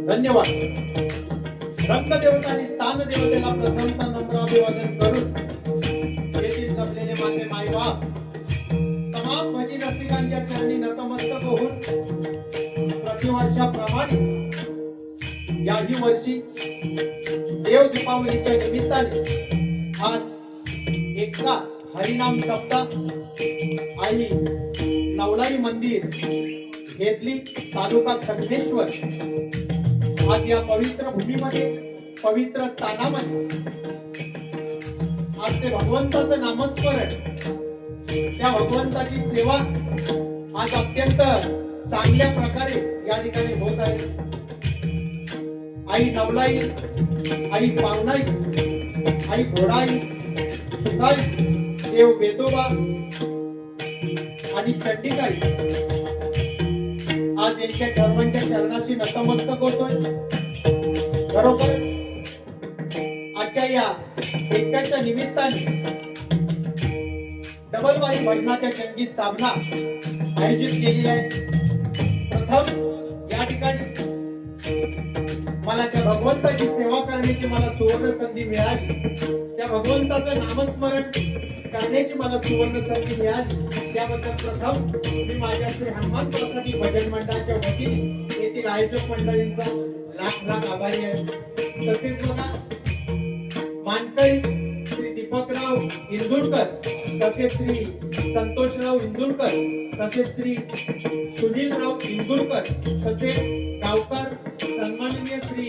धन्यवाद. रंगदेवता आणि स्थान देवतेला प्रथमतः नम्र अभिवादन करून येथील जमलेले माझे मायबाप तमाम भजी रसिकांच्या चरणी नतमस्तक होऊन प्रतिवर्षाप्रमाणे याही वर्षी देव दीपावलीच्या निमित्ताने आज एकता हरिनाम सप्ताह आई नवलाई मंदिर घेतली तालुका संगमेश्वर आज या पवित्र भूमीमध्ये पवित्र स्थानामध्ये आज ते भगवंताचं नामस्मरण त्या भगवंताची सेवा आज अत्यंत चांगल्या प्रकारे या ठिकाणी होत आहे. आई नवलाई, आई पावनाई, आई घोडाई, सुताई, देव वेदोबा आणि चंडिकाई आज यांच्या सर्वांच्या चरणाशी नतमस्तक होतोय. वर्षाच्या निमित्ताने डबलवारी भजनाच्या चंगीत साधना आयोजित केली आहे. प्रथम या ठिकाणी मला त्या भगवंताची सेवा करण्याची मला सुवर्ण संधी मिळाली. त्या भगवंताचं नामस्मरण करण्याची मला सुवर्ण संधी मिळाली. त्याबद्दल प्रथम मी माझ्या श्री हनुमान प्रसादी भजन मंडळाच्या वतीने येथील आयोजक मंडळींचा लाख लाख आभारी आहे. तसेच बघा मानकरी श्री दीपकराव इंदुरकर, तसेच श्री संतोषराव इंदुरकर, तसेच श्री सुनीलराव इंदुरकर, तसेच गावकर सन्माननीय श्री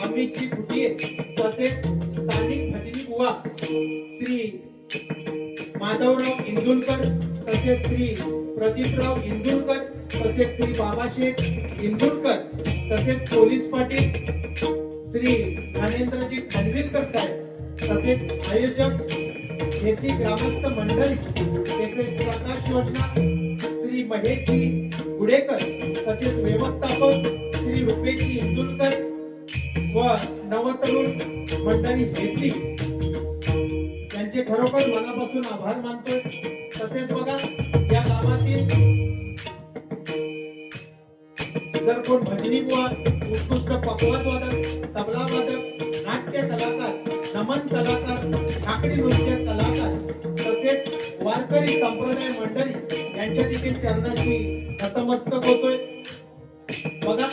अमितजी फुटिये, तसेच स्थानिक भजनी बुवा श्री माधवराव इंदुरकर, तसेच श्री प्रदीपराव इंदुरकर, तसेच श्री बाबाशेठ इंदुरकर, तसेच पोलीस पाटील श्री ज्ञानेंद्रजी खानविलकर साहेब, तसेच आयोजक येथील ग्रामस्थ मंडळी, तसेच प्रकाश योजना श्री महेशजी गुडेकर, तसेच व्यवस्थापक श्री रुपेशजी इंदुरकर व नवतरुण मंडळी घेतली त्यांचे खरोखर मनापासून आभार मानतोय. तसेच बघा या गावातील जर कोण भजनी बुवा, उत्कृष्ट पकवाज वादक, तबला वादक, नाट्य कलाकार, नमन कलाकार, ठाकडी नृत्य कलाकार, तसेच वारकरी संप्रदाय मंडळी यांच्या देखील चरणाशी नतमस्तक होतोय. बघा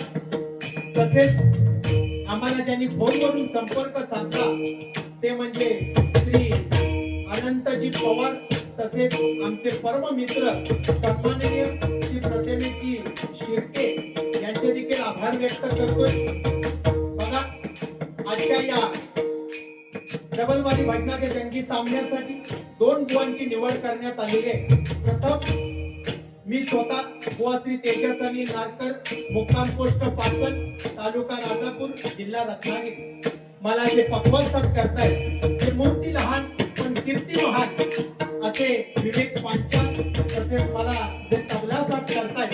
तसेच आम्हाला ज्यांनी फोनवरून संपर्क साधला ते म्हणजे श्री अनंतजी पवार, तसेच आमचे परम मित्र सन्माननीय श्री प्रतिमेजी शिर्के यांचे देखील आभार व्यक्त करतोय. बघा आजच्या या डबलवारी भजनाच्या जंगी सामन्यासाठी दोन बुवांची निवड करण्यात आलेली आहे. प्रथम मी स्वतः बुवा श्री तेजस्वी नारकर, मुक्काम पोस्ट पाटण, तालुका राजापूर, जिल्हा रत्नागिरी. मला जे पक्वासात करताय ते मूर्ती लहान पण कीर्ती महान असे विवेक पांचाल, तसेच मला जे तबला साथ करताय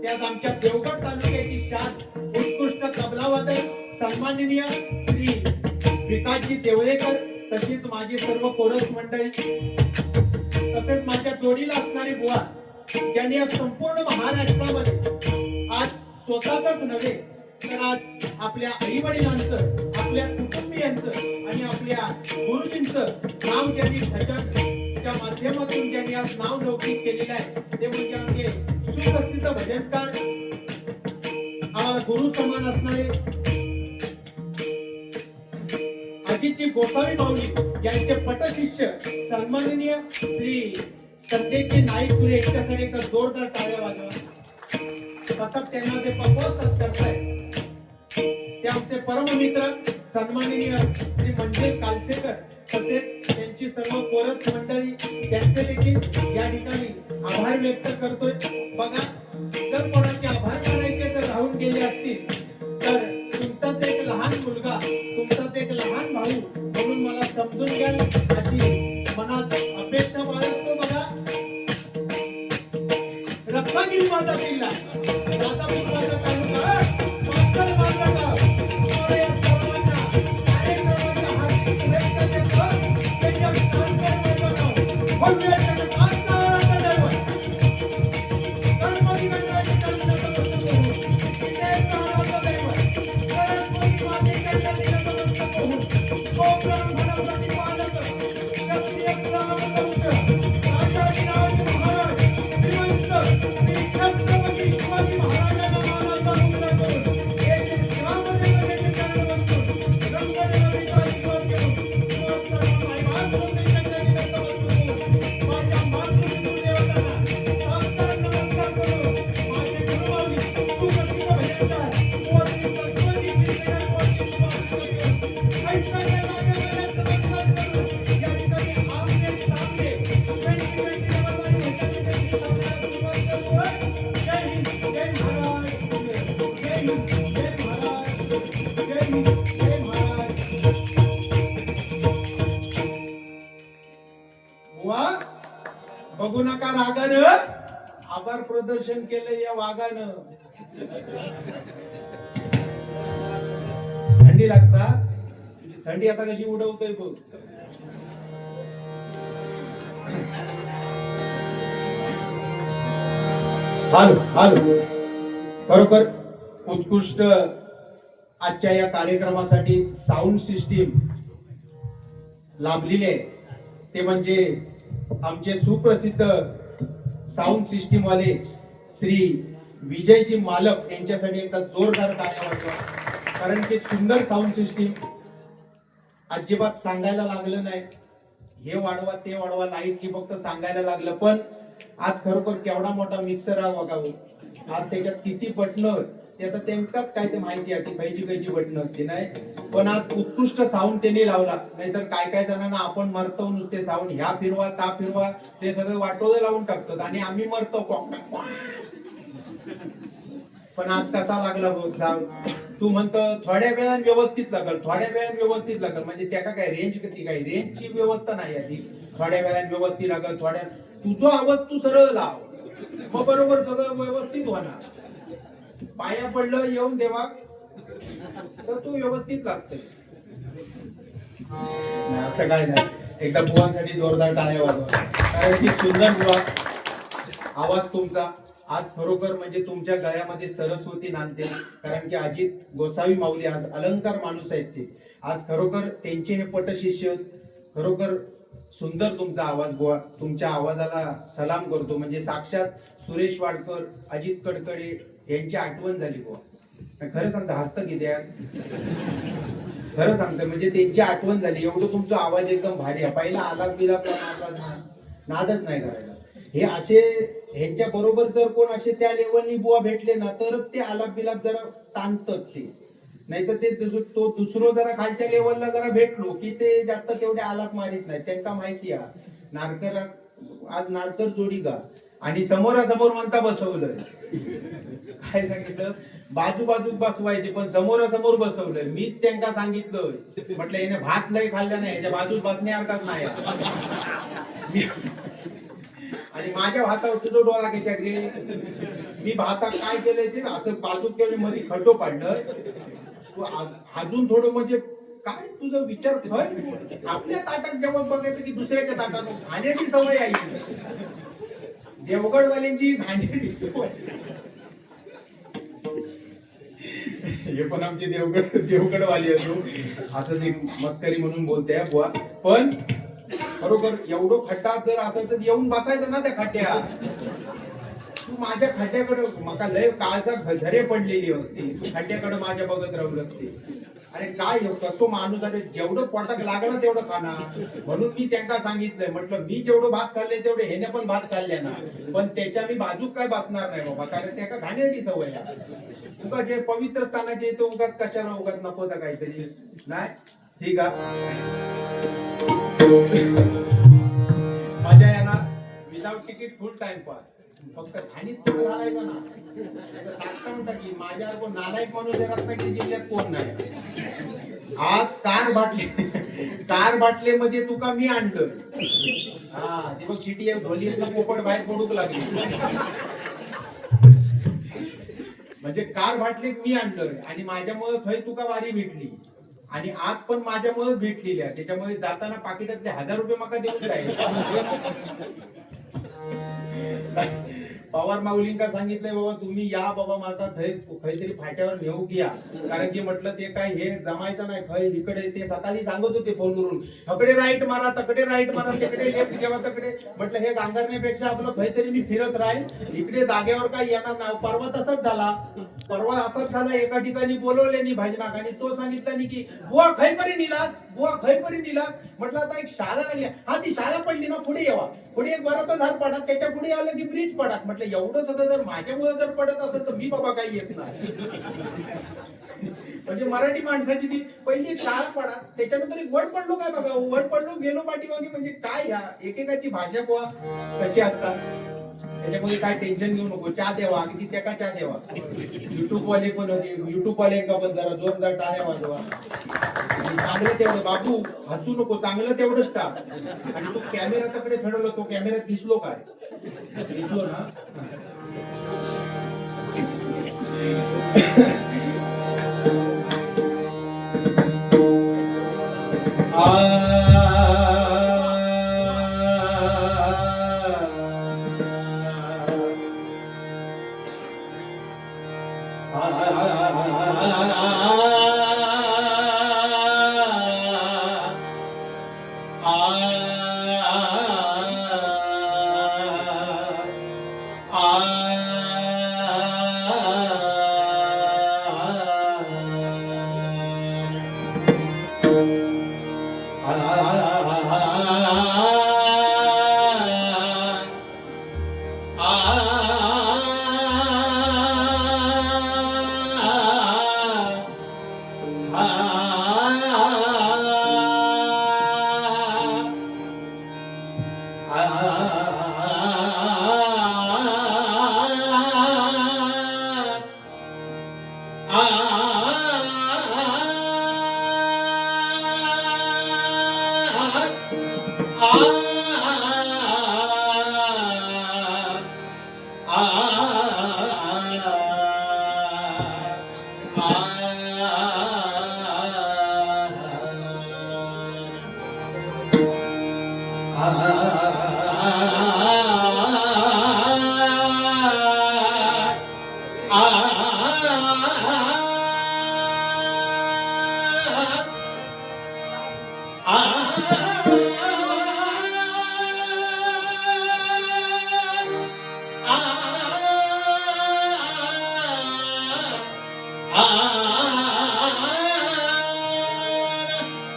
त्यात आमच्या देवगड तालुक्याची शान उत्कृष्ट तबला वादक सन्माननीय श्री विकासजी देवळेकर, तसेच माझे सर्व कोरस मंडळी, तसेच माझ्या जोडीला असणारी बुवा ज्यांनी आज संपूर्ण महाराष्ट्रामध्ये आज स्वतःच नव्हे तर आज आपल्या आई वडिलांचं, आपल्या कुटुंबियांचं आणि आपल्या गुरुजींचं नाव ज्यांनी भजनच्या माध्यमातून ज्यांनी आज नाव लौकिक केलेलं आहे ते म्हणजे आमचे सुप्रसिद्ध भजनकार, आम्हाला गुरु समान असणारे अजितजी गोसावी माऊली यांचे पटशिष्य सन्माननीय श्री संदेशजी नाईकपुरे यांच्यासाठी एक जोरदार टाळ्या वाजवा. तसंच त्यांना जे पक्वासात करताय ते आमचे परम मित्र सन्माननीय श्री मंजिल कालसेकर, तसेच त्यांची सर्व कोरस मंडळी त्यांचे देखील या ठिकाणी आभार व्यक्त करतोय. बघा जर कोणाचे आभार मानायचे जर राहून गेले असतील तर तुमचाच एक लहान मुलगा, तुमचाच एक लहान भाऊ म्हणून मला समजून घ्याल अशी मनात अपेक्षा बाळगतो. बघा रत्नागिरी माता जिल्हा राजापूर तालुका मागचा मार्गाला या सर्वांना कार्यक्रमाच्या हार्दिक शुभेच्छा देतो. त्याच्या स्थानकावर भव्य आजचा दैवत गणपती मंडळाचे कर्मचारी होऊन विजयाचा आराध्य दैवत सरस्वती मातेच्या चरणी नतमस्तक होऊन कोकण भरभराटी पालक क्षत्रिय कुलावंश राजाजी राजे महाराज श्री छत्रपती शिवाजी महाराजांना मानाचा मुद्रा करून येथील ग्रामदेवतेचे चरण वंदून रंगदेवतेचा आशीर्वाद घेऊन सर्व मायबाप बोलण्याच्या चरणी नतमस्तक होऊन माझ्या मातृ देवतांना साष्टांग नमस्कार करून माझे गुरुमाऊली सुप्रसिद्ध भजनकार व श्री सरस्वती श्री गणपती ऐश्वर्य राजांना नमस्कार करून या ठिकाणी आमने सामने 2020 डबलवारी भजनाच्या सामन्याला सुरुवात करतोय. जय हिंद, जय महाराज, जय हिंद, जय महाराज, जय हिंद, जय महाराज. बुवा बघू नका रागानं, आभार प्रदर्शन केलं या वाघानं. थंडी लागता, थंडी आता कशी उडवतोय बघ. हालो हालो खरोखर उत्कृष्ट आजच्या या कार्यक्रमासाठी साऊंड सिस्टीम लाभलेली आहे ते म्हणजे आमचे सुप्रसिद्ध साऊंड सिस्टीम वाले श्री विजयजी मालक यांच्यासाठी एकदा जोरदार टाळ्या वाजवा. कारण की सुंदर साऊंड सिस्टीम अजिबात सांगायला लागलं नाही, हे वाढवा ते वाढवा, लाईटली फक्त सांगायला लागलं. पण आज खरोखर केवढा मोठा मिक्सर आहे बघा. आज त्याच्यात किती बटणं ते आता त्यांच्याच काय ते माहिती आहे ती खयची बटणं असते नाही. पण आज उत्कृष्ट साऊंड त्यांनी लावला. नाहीतर काय काय जणांना आपण मरतो नुसते साऊंड ह्या फिरवा ता फिरवा ते सगळं वाटोळं लावून टाकतात आणि आम्ही मरतो. पण आज कसा लागला बघ. तू म्हणतो थोड्या वेळाने व्यवस्थित लागल, थोड्या वेळाने व्यवस्थित लागल, म्हणजे त्या काय रेंज किती काय रेंजची व्यवस्था नाही आहे ती. थोड्या वेळाने व्यवस्थित लागल, थोड्या तुझा आवाज तू सरळ लाव, मग बरोबर सगळं व्यवस्थित होणार. पाया पडलं येऊन देवा तर तू व्यवस्थित लागते. असं काय नाही. एकदा बुवांसाठी जोरदार टाळ्या वाजवा. कारण की सुंदर बुवा आवाज तुमचा आज खरोखर म्हणजे तुमच्या गळ्यामध्ये सरस्वती नांदते. कारण की अजित गोसावी माऊली आज अलंकार माणूस आहेत ते. आज खरोखर त्यांचे हे पटशिष्य. खरोखर सुंदर तुमचा आवाज बुवा. तुमच्या आवाजाला सलाम करतो. म्हणजे साक्षात सुरेश वाडकर, अजित कडकडे यांची आठवण झाली बुवा. खरं सांगता हसतं किती खरं सांगतं म्हणजे त्यांची आठवण झाली. एवढं तुमचा आवाज एकदम भारी आहे. पहिला आलाप बिलापला नादच नाही करायला. हे असे ह्यांच्या बरोबर जर कोण असे त्या लेवलनी बुवा भेटले ना तरच ते आलाप बिलाप जरा ताणतात ते. नाहीतर ते तो दुसरं जरा खालच्या लेवलला जरा भेटलो की ते जास्त तेवढे आलाप मारित नाही. त्यांना माहिती आहे नारकर आज नारकर जोडी गा आणि समोरासमोर म्हणता बसवलं. काय सांगितलं बाजू बसवायचे पण समोरासमोर बसवलं. मीच त्यांना सांगितलं म्हटलं याने भात लय खाल्ला नाही, याच्या बाजूच बसण्यासारखाच नाही. आणि माझ्या भातावर तुझं डोळा घ्यायच्या रे. मी भाता काय केलंय ते असं बाजू केलं मध्ये खड्डो पाडलं. तू अजून थोडं म्हणजे काय तुझं विचार खय. आपल्या ताटात जेवण बघायचं की दुसऱ्याच्या ताटात. घाणेरडी सवय आहे देवगडवाल्यांची, घाणेरडी सवय. हे पण आमचे देवगडवाली असो असं ते मस्करी म्हणून बोलते बुवा. पण बरोबर एवढं खड्डा जर असेल तर येऊन बसायचं ना त्या खड्ड्यात. तू माझ्या खड्ड्याकडे मका लय काळचा झरे पडलेली होती. खड्ड्याकडे माझ्या बघत राहून असते. अरे काय कसो माणूस आहे जेवढं पोटाक लागला तेवढं खाणार. म्हणून मी त्यांना सांगितलंय म्हटलं मी जेवढं भात खाल्ले तेवढे हेने पण भात खाल्ले ना. पण त्याच्या मी बाजूक काय बसणार नाही बाबा. कारण त्याला घाणेरडी सवय आहे. उगाच जे पवित्र स्थानाचे तो उगाच कशाला उगाच नको तर काहीतरी नाही. ठीक आहे मजा येणार. विदाउट तिकीट फुल टाइम पास. फक्त घाणीत थोडं घालायचं ना. सांगता की माझ्यावर कोण नालायक माणूस रत्नागिरी जिल्ह्यात कोण नाही. आज कार बाटलेमध्ये तुका मी आणलं. हा ते बघ शिटी ढोली पोपट बाहेर पडूक लागली. म्हणजे कार बाटले मी आणलं आणि माझ्यामुळे थय तुका वारी भेटली. आणि आज पण माझ्यामुळे भेटलेली आहे. त्याच्यामुळे जाताना पाकिटातले 1000 रुपये मका देऊन जाईल. पवार माऊलींका सांगितलंय बाबा तुम्ही या बाबा माझा काहीतरी फाट्यावर नेऊ घ्या. कारण की म्हटलं ते काय हे जमायचं नाही. खय इकडे ते सकाळी सांगत होते फोनवरून हकडे राईट मारा तकडे राईट मारा तिकडे लेफ्ट घ्यावा तकडे. म्हटलं हे गांगरण्यापेक्षा आपलं काहीतरी मी फिरत राहील. इकडे जागेवर काय येणार नाही. परवा तसंच झाला. परवा असंच झालं एका ठिकाणी बोलवले नाही भाजनाक आणि तो सांगितला नाही की बुवा खैपरी निलास बुवा खैपरी निलास. म्हटलं आता एक शाळा लागली. हा ती शाळा पडली ना पुढे यावा. पुढे एक वराचं झाड पडा त्याच्या पुढे आलं की ब्रिज पडा. म्हटलं एवढं सगळं जर माझ्यामुळे जर पडत असेल तर मी बाबा काही येत नाही. म्हणजे मराठी माणसाची ती पहिली एक शाळा पडा त्याच्यानंतर एक वड पडलो काय बघा. वड पडलो गेलो पाठीमागे. म्हणजे काय ह्या एकेकाची भाषा बुवा कशी असतात. त्याच्यामध्ये काय टेन्शन घेऊ नको. चहा द्यावा अगदी त्या का चहा द्यावा. युट्यूब वाले पण होते. युट्यूब वाले का पण जरा जोरदार टाळ्या वाजवा. चांगलं तेवढं बाबू हसू नको. चांगलं तेवढंच टाक. आणि तो कॅमेरा तकडे फिरवला तो कॅमेऱ्यात दिसलो काय दिसलो ना. आ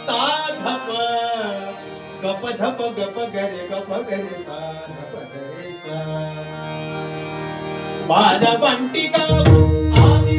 साधप गप धप गप गरे सा धप गरे सा बालवंटिका आम्ही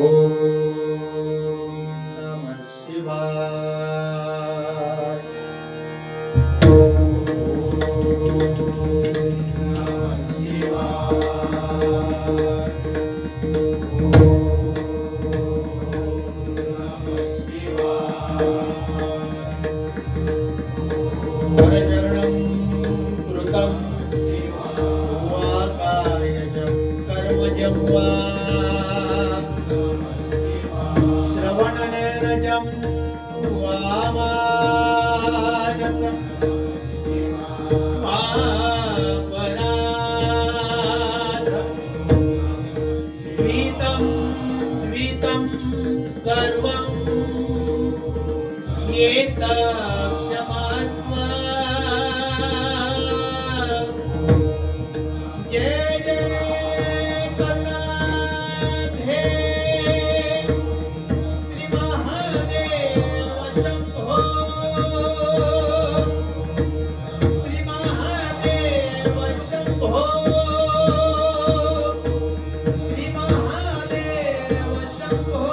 ओम नमः शिवाय वरचरणं कृतं वाकायजं कर्मजं वा श्रवणनयनजं वा मानसं पापराधं द्वितं द्वितं सर्वं क्षमास्व जय जय करुणाधे श्री महादेव शंभो श्री महादेव शंभो श्री महादेव शंभो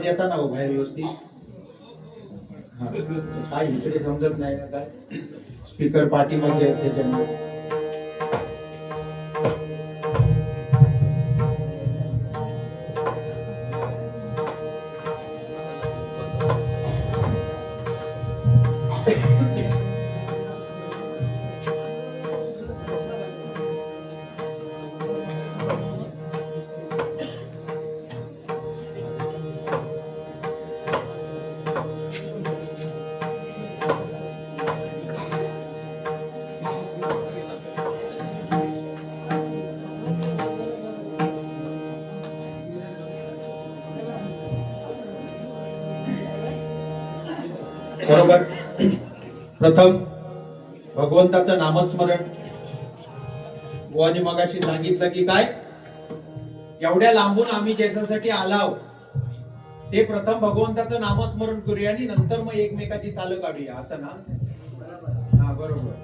आवाज येता ना हो बाहेर व्यवस्थित? काय इकडे समजत नाही ना काय स्पीकर पाठीमध्ये त्याच्यामुळे. बरोबर. प्रथम भगवंताचं नामस्मरण. बुवानी मगाशी सांगितलं की काय एवढ्या लांबून आम्ही ज्याच्यासाठी आलाव ते प्रथम भगवंताचं नामस्मरण करूया आणि नंतर मग एकमेकाची चालं काढूया, असं ना? हा बरोबर.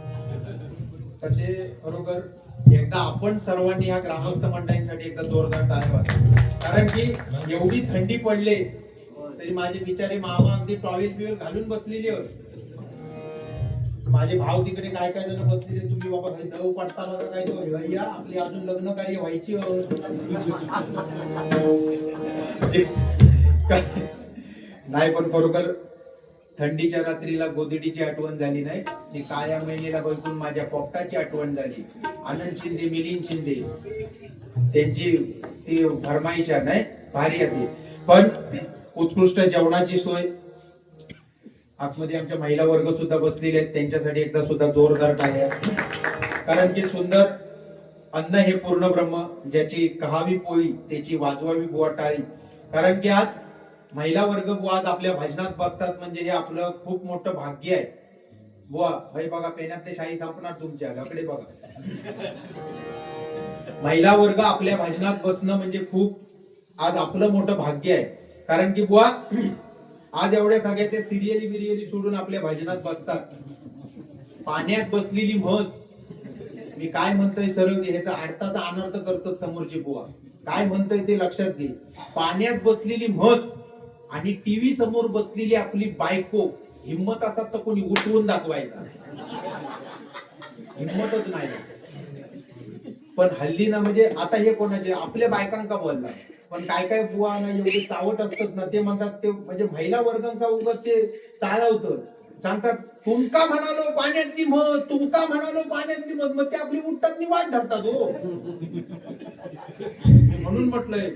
तसे बरोबर एकदा आपण सर्वांनी या ग्रामस्थ मंडळींसाठी एकदा जोरदार टाळ्या वाजवा. कारण की एवढी थंडी पडले तरी माझे बिचारे मामा अगदी टॉवेल बिवेल घालून बसलेले होते. माझे भाव तिकडे काय काय जण बसलेले, तुम्ही बाबा दव पडता बघा काय भैया आपली अजून लग्न कार्य व्हायची नाही. पण बरोबर थंडीच्या रात्रीला गोदडीची आठवण झाली नाही, ती काळ्या महिलेला बघून माझ्या पोपटाची आठवण झाली. आनंद शिंदे, मिलिंद शिंदे त्यांची ती फरमाईश नाही भारी आहे. पण उत्कृष्ट जेवणाची सोय, आतमध्ये आमच्या महिला वर्ग सुद्धा बसलेले आहेत, त्यांच्यासाठी एकदा सुद्धा जोरदार टाळ्या. कारण की सुंदर अन्न हे पूर्ण ब्रह्म, ज्याची कहावी पोळी त्याची वाजवावी बुवा टाळी. कारण की आज महिला वर्ग बुवा आज आपल्या भजनात बसतात म्हणजे हे आपलं खूप मोठं भाग्य आहे बुवा. भाई बघा पेनातले शाही संपणार तुमच्या घराकडे बघा. महिला वर्ग आपल्या भजनात बसणं म्हणजे खूप आज आपलं मोठं भाग्य आहे. कारण की बुवा आज एवढ्या सगळ्या ते सिरियली बिरियली सोडून आपल्या भजनात बसतात. पाण्यात बसलेली म्हस, मी काय म्हणतोय सरळ ह्याचा अर्थाचा अनर्थ करतो समोरची बुवा. काय म्हणतोय ते लक्षात घे. पाण्यात बसलेली म्हस आणि टीव्ही समोर बसलेली आपली बायको, हिम्मत असत तर कोणी उठवून दाखवायचा, हिम्मतच नाही. पण हल्ली ना म्हणजे आता हे कोणाचे आपल्या बायकांका बोलला, पण काय काय बुवा ना एवढे चावट असतात ना, ते म्हणतात ते म्हणजे महिला वर्गांका उगाच ते चालवतं, सांगतात तुमका म्हणालो पाण्यातली मध, तुमका म्हणालो पाण्यातली मध, मग ते आपली उठतात वाट धरतात हो. म्हणून म्हटलंय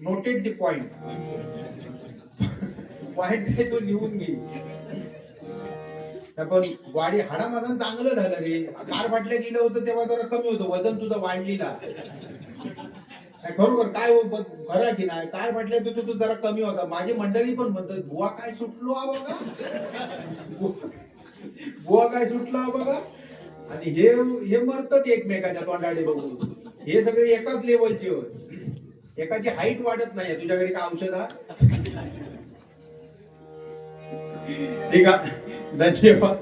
नोटेड द पॉइंट. पॉइंट आहे तो लिहून घे. पण वाडी हाडामाजन चांगलं झालं रे. कार फाटल्या गेलं होतं तेव्हा जरा कमी होतं वजन तुझं वाढलेला. खरोखर काय खरं की नाही, कार फाटल्या तुझं जरा कमी होता. माझी मंडळी पण म्हणतात बुवा काय सुटलो बघा, बुवा काय सुटलो बघा. आणि हे मरतात एकमेकाच्या तोंडाडे बघून. हे सगळे एकाच लेवलचे होत, एकाची हाईट वाढत नाही. तुझ्याकडे काय औषध आहे? ठीक आहे, धन्यवाद.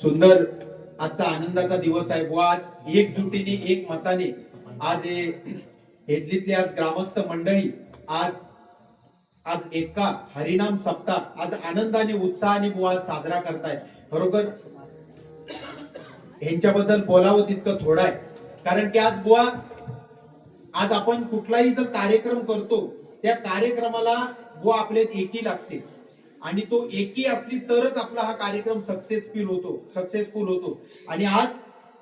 सुंदर आजचा आनंदाचा दिवस आहे बुवा. आज एकजुटीने एक मताने आज हेदलीतले आज ग्रामस्थ मंडळी आज एका हरिनाम सप्ताह आज आनंदाने उत्साहाने बुवा साजरा करतायत. बरोबर ह्यांच्याबद्दल बोलावं तितकं थोडं आहे. कारण की आज बुवा आज आपण कुठलाही जर कार्यक्रम करतो त्या कार्यक्रमाला बुवा आपल्यात एकी लागते आणि तो एकी असली तरच आपला हा कार्यक्रम सक्सेसफुल होतो. आणि आज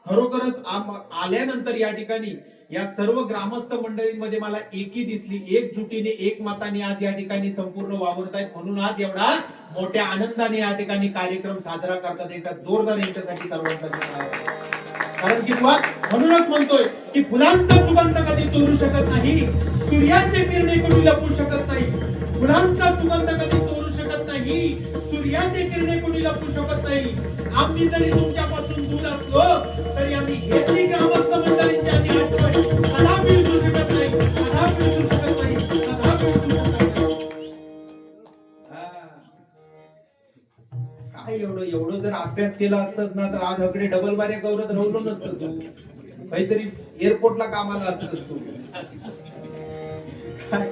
खरोखरच आल्यानंतर या ठिकाणी या सर्व ग्रामस्थ मंडळींमध्ये मला एकी दिसली. एकजुटीने एक मताने आज या ठिकाणी संपूर्ण वावरतायत. म्हणून आज एवढा मोठ्या आनंदाने या ठिकाणी कार्यक्रम साजरा करतात. एकदा जोरदार यांच्यासाठी सर्वांसाठी. कारण की म्हणूनच म्हणतोय की फुलांचा सुगंध कधी चोरू शकत नाही, सूर्याचे किरणे कोणी लपवू शकत नाही. फुलांचा सुगंध कधी चोरू शकत नाही, सूर्याचे किरणे कोणी लपवू शकत नाही. आम्ही जरी तुमच्यापासून दूर असलो तरी आम्ही घेतली ग्रामस्थ मंडळींची आम्ही आठवण कदापि विसरू शकत नाही, कदापि विसरू शकत नाही, कदापि विसरू शकत नाही. काय एवढं जर अभ्यास केला असतस ना तर आज अकडे डबल बाऱ्या गौरव राहिलो नसतं. तू काहीतरी एअरपोर्टला कामाला असतस तू. काय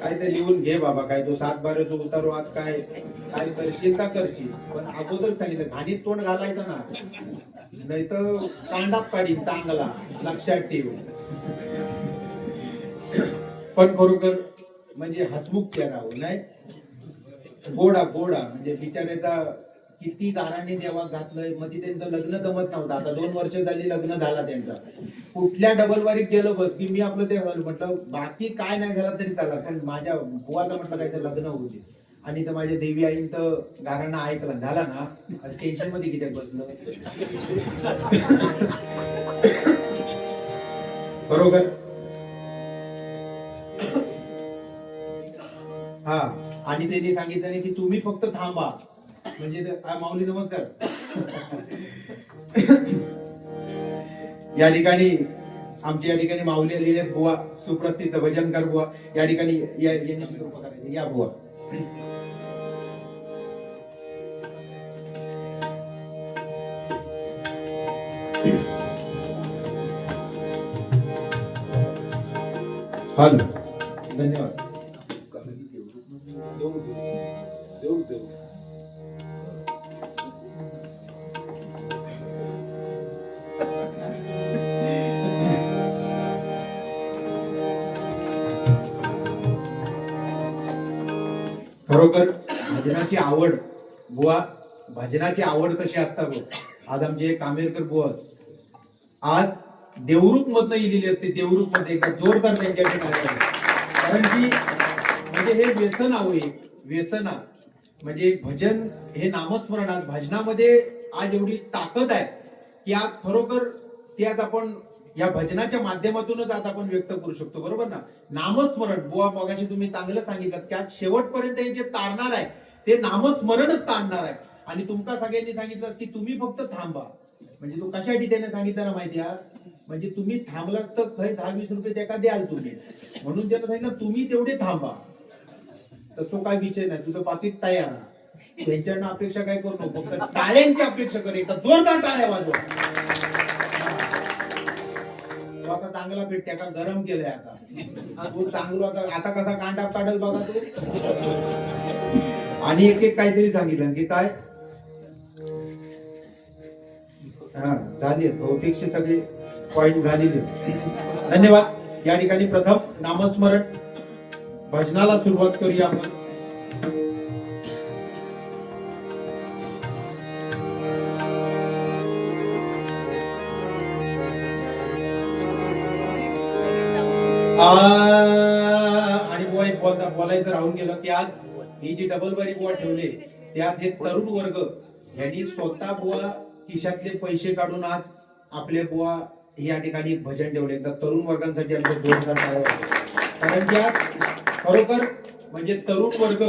काय ते लिहून घे बाबा, काय तो 7/12 उतारू आज काय काय करशील तर करशील, पण अगोदर सांगितलं घाणीत तोंड घालायचं ना, नाही तर कांडात काढीन चांगला, लक्षात ठेव. पण खरोखर म्हणजे हसमुख चेहरा हो, नाही गोडा गोडा, म्हणजे बिचाऱ्याचा किती दाराने देवात घातलंय. मग ती त्यांचं लग्न जमत नव्हतं, आता 2 वर्ष झाली लग्न झाला त्यांचा. कुठल्या डबल वारीत गेलो बस की मी आपलं ते म्हटलं बाकी काय नाही झालं तरी चालत, पण माझ्या बुवाचं म्हटलं काय लग्न होऊ दे. आणि तर माझ्या देवी आईन तर गाराणा ऐकला झाला ना, टेन्शन मध्ये किती बसलं. बरोबर. हा, आणि त्यांनी सांगितलं नाही की तुम्ही फक्त थांबा, म्हणजे माऊली नमस्कार. या ठिकाणी आमच्या या ठिकाणी माऊली आलेले बुवा, सुप्रसिद्ध भजनकार बुवा या ठिकाणी यांची कृपा करायची. या बुवा. हॅलो, धन्यवाद. खरोखर भजनाची आवड बुवा, भजनाची आवड कशी असतात. आज आमचे कामेरकर बुवा आज देवरूप मधनं इलेले असते, देवरूप मध्ये एका जोरदार त्यांच्याकडे नाचतात. कारण की म्हणजे हे व्यसन आहे, व्यसना म्हणजे भजन हे नामस्मरण. आज भजनामध्ये आज एवढी ताकद आहे की आज खरोखर ते आज आपण या भजनाच्या माध्यमातूनच आज आपण व्यक्त करू शकतो. बरोबर ना. नामस्मरण बुवा मगाशी तुम्ही चांगलं सांगितलं की आज शेवटपर्यंत हे जे तारणार आहे ते नामस्मरणच तारणार आहे. आणि तुमका सगळ्यांनी सांगितलं की तुम्ही फक्त थांबा, म्हणजे तो कशासाठी त्याने सांगितलं ना माहिती आहे, म्हणजे तुम्ही थांबलात तर खरी 10-20 रुपये त्या का द्याल तुम्ही, म्हणून त्याला सांगितलं तुम्ही तेवढे थांबा. तर तो काय विषय नाही, तुझं पाकिट तयार. त्यांच्याकडनं अपेक्षा काय करू नको, फक्त टाळ्यांची अपेक्षा कर, एकदा जोरदार टाळ्या वाजवा. तो आता चांगला पेट त्या का गरम केलंय आता, तो चांगला आता कसा कांडा काढल बघा तो. आणि एक एक काहीतरी सांगितलं की काय हा झाली बहुतेकशे सगळे पॉइंट झालेले. धन्यवाद. या ठिकाणी प्रथम नामस्मरण भजनाला सुरुवात करूया आपण. आणि बोलायचं राहून गेलं की आज ही जी डबल बारी बुवा ठेवले ते आज हे तरुण वर्ग यांनी स्वतः बुवा खिशातले पैसे काढून आज आपले बुवा या ठिकाणी भजन ठेवले. एकदा तरुण वर्गांसाठी आमचं जोरदार टाळ्या. कारण की आज खरोखर म्हणजे तरुण वर्ग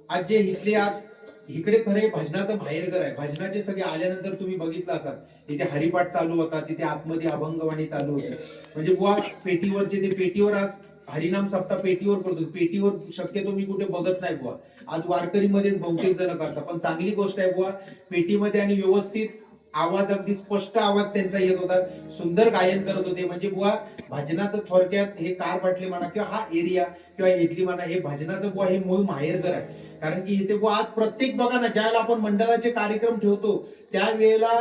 आज जे इथले आज इकडे खरे भजनाचं बाहेरघर आहे. भजनाचे सगळे आल्यानंतर तुम्ही बघितलं असाल तिथे हरिपाठ चालू होता, तिथे आतमध्ये अभंगवाणी चालू होती. म्हणजे बुवा पेटीवरचे ते पेटीवर आज हरिनाम सप्ताह पेटीवर करतो. पेटीवर शक्यतो मी कुठे बघत नाही बुवा, आज वारकरी मध्येच बहुतेक जण करतात. पण चांगली गोष्ट आहे बुवा पेटीमध्ये, आणि व्यवस्थित आवाज, अगदी स्पष्ट आवाज त्यांचा येत होता. सुंदर गायन करत होते. म्हणजे बुवा भजनाचं थोडक्यात हे कार पाटले म्हणा किंवा हा एरिया किंवा इथली म्हणा, हे भजनाचं बुवा हे मूळ माहेरघर आहे. कारण की इथे बुवा आज प्रत्येक बघा ना, ज्यावेळेला आपण मंडळाचे कार्यक्रम ठेवतो त्यावेळेला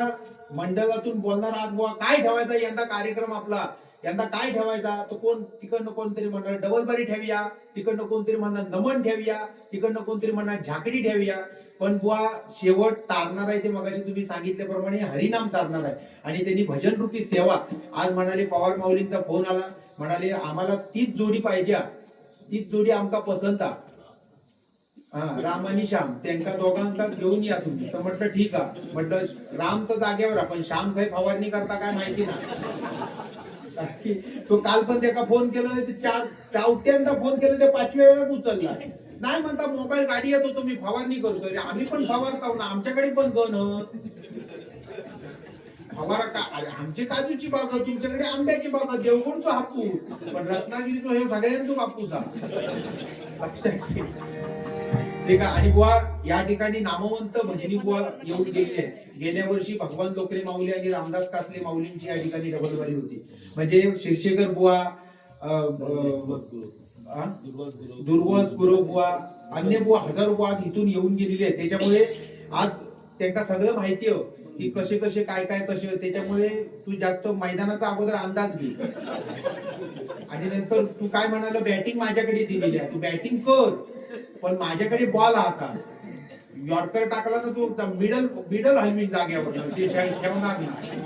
मंडळातून बोलणार आज बुवा काय ठेवायचा यंदा कार्यक्रम आपला, यंदा काय ठेवायचा, तो कोण तिकडनं कोणतरी म्हणणार डबल बारी ठेवूया, तिकडनं कोणतरी म्हणणार नमन ठेवूया, तिकडनं कोणतरी म्हणणार झाकडी ठेवूया. पण बुवा शेवट तारणार आहे ते मगाशी तुम्ही सांगितल्याप्रमाणे हरिनाम तारणार आहे. आणि त्यांनी भजन रूपी सेवा आज म्हणाले, पवार माऊलींचा फोन आला, म्हणाले आम्हाला तीच जोडी पाहिजे, तीच जोडी आमका पसंत आ. राम आणि श्याम त्यांना दोघांका घेऊन या तुम्ही. तर म्हटलं ठीक आहे. म्हटलं राम तर जागेवर, आपण श्याम काही फवारणी करता काय माहिती ना. तो काल पण त्याला फोन केलं, चौथ्यांदा फोन केलं, ते 5व्या वेळा उचलला नाही. म्हणता मोबाईल गाडी येतो तुम्ही फवारणी करतो. अरे आम्ही पण फवारतो ना, आमच्याकडे पण गण फवारा का. अरे आमची काजूची बाग, तुमच्याकडे आंब्याची बाग, देवगुडचा हापूस, पण रत्नागिरीचा हे सगळ्यांचा हापूस लक्षात ठीक आहे. आणि बुवा या ठिकाणी नामवंत भजनी बुवा येऊन गेले. गेल्या वर्षी भगवान लोकरे माऊली आणि रामदास कासले माऊलींची या ठिकाणी डबलबारी होती. म्हणजे शिरशेकर बुवा, दुर्वास गुरु बुवा अन्य बुवा हजारो बुवा आज इथून येऊन गेलेले आहेत. त्याच्यामुळे आज त्यांना सगळं माहिती आहे की कसे कसे काय काय कसे. त्याच्यामुळे तू जास्त मैदानाचा अगोदर अंदाज घे आणि नंतर तू काय म्हणाला बॅटिंग माझ्याकडे दिलेली आहे, तू बॅटिंग कर पण माझ्याकडे बॉल आता यॉर्कर टाकला ना तू मिडल मिडल हलवी जाग्यावर ते ठेवणार नाही.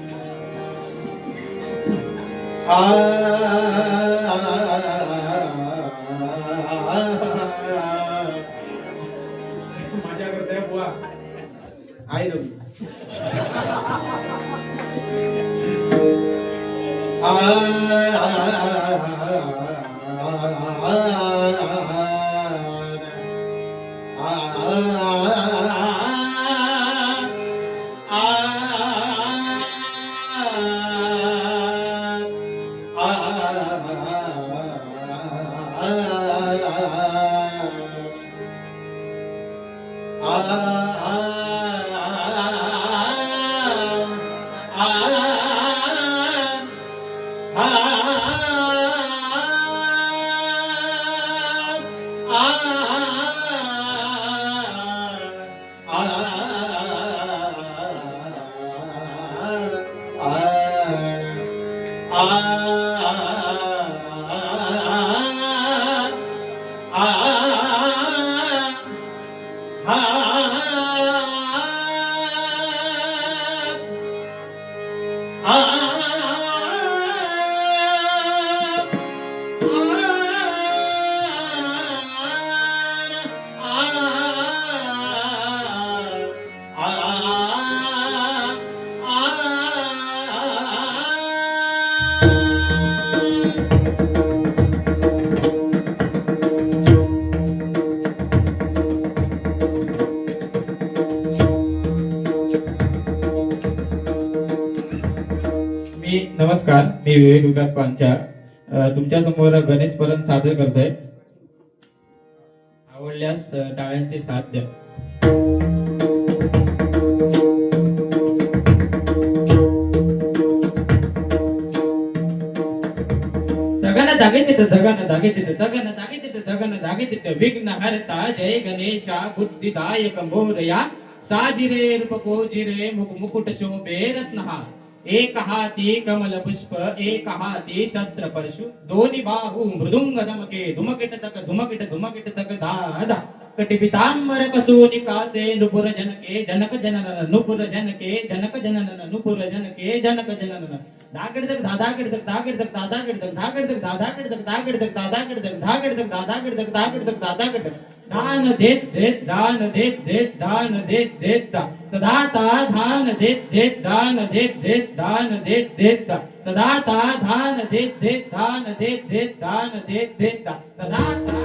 माझ्या करताय बुवा आहे रवी. नमस्कार, मी विवेक विकास पांचाळ तुमच्या समोर गणेश परम सादर करतोय. आवडल्यास टाळ्यांचे साथ द्या. दगन दागे तिथं दगन दागे तिथं दगन दागे तिथं दगन दागे तिथं विघ्न हरता जय गणेशा बुद्धिदायक मोरया साजिरे रूपकोजिरे मुकुट शोभे रत्नहार. एक हाती कमल पुष्प एक हाती शस्त्र परशु दोन्ही बाहू मृदुंग धमके धुमकिट धुमकिट तक दादा कटी पितांबर कसोनी कासे नुपुर जनके जनक जनन नुपुर जनके जनक जनन नुपुर जनके जनक जनन धागड तक धागड तक धागड तक धागड तक धागड तक धागड तक धागड तक धागड तक धागड तक धागड तक धागड तक धागड तक दान देत देत दान देत देत दान देत देत तदाता धान देत देत दान देत देत दान देत देत तदाता धान देत देत दान देत देत दान देत देत तदाता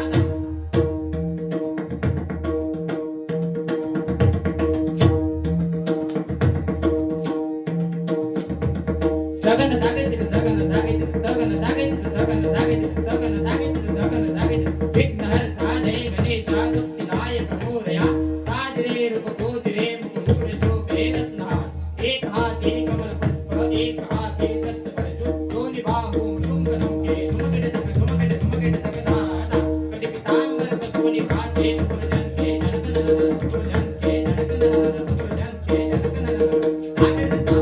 दगन दागे तिथं दगन दागे तिथं दगन दागे तिथं दगन दागे तिथं दगन दागे तिथं दगन दागे तिथं विघ्न हरता जय गणेशा बुद्धिदायक मोरया साजिरे रूपकोजिरे मुकुट शोभे रत्नहार. एक हाती कमल पुष्प एक हाती शस्त्र परशु दोन्ही बाहू मृदुंग धमके धुमकिट तक दादा कटी पितांबर कसोनी कासे नुपुर जनके जनक जनन नुपुर जनके जनक जनन नुपुर जनके जनक जनन